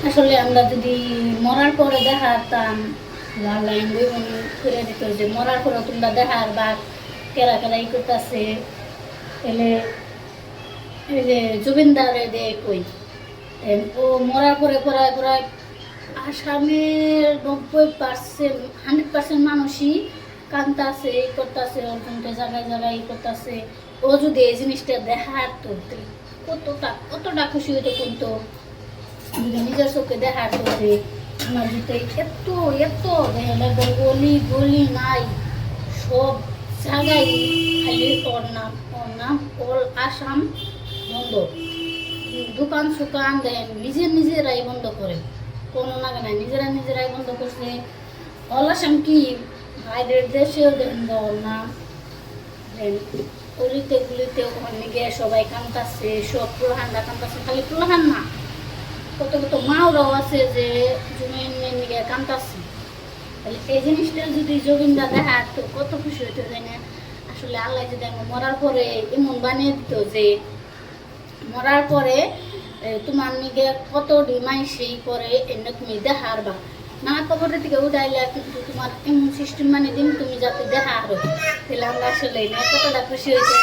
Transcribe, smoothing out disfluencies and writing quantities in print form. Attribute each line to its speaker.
Speaker 1: আসলে আমরা যদি মরার পরে দেখাতাম লাল লাইন করে দিত যে মরার পরে তোমরা দেখার বা কেরা কেরা ই করতেছে এলে এই যে জুবিনদারে দে কই ও মরার পরে প্রায় প্রায় আসামের 90% 100% মানুষই কাঁদতাছে এই করতেছে অর্জনকে জায়গায় জায়গায় ই করতেছে ও যদি এই জিনিসটা দেখার তো কতটা খুশি হইতো কিন্তু যদি নিজের চোখে দেখার তো যে আমার যদি এত এত একদম গলি গলি নাই সব জায়গায় খালি ওর নাম অল আসাম বন্ধ দোকান সুকান দেন নিজেরাই বন্ধ করে কোনো না নাই নিজেরাই বন্ধ করছে অল আসাম কি বাইরের দেশেও দেন না দেন অলিতে গুলিতে ওখানে গিয়ে সবাই কান্দাচ্ছে সব প্রহানরা কান্দাচ্ছে খালি প্রহান না কত কত মাওরাও আছে যে জমিন নিয়ে কান্দাচ্ছে তাহলে এই জিনিসটা যদি জমিনরা দেখা তো কত খুশি হইতো তাই না আসলে আল্লাহ যদি আমি মরার পরে এমন বানিয়ে দিত যে মরার পরে তোমার নিগে কত ডিমাই সেই করে এনে তুমি দেখার বা না কবরের থেকে উঠাইলে কিন্তু তোমার এমন সিস্টেম মানে দিন তুমি যাতে দেখা আরো তাহলে আমরা আসলে কতটা খুশি হয়েছে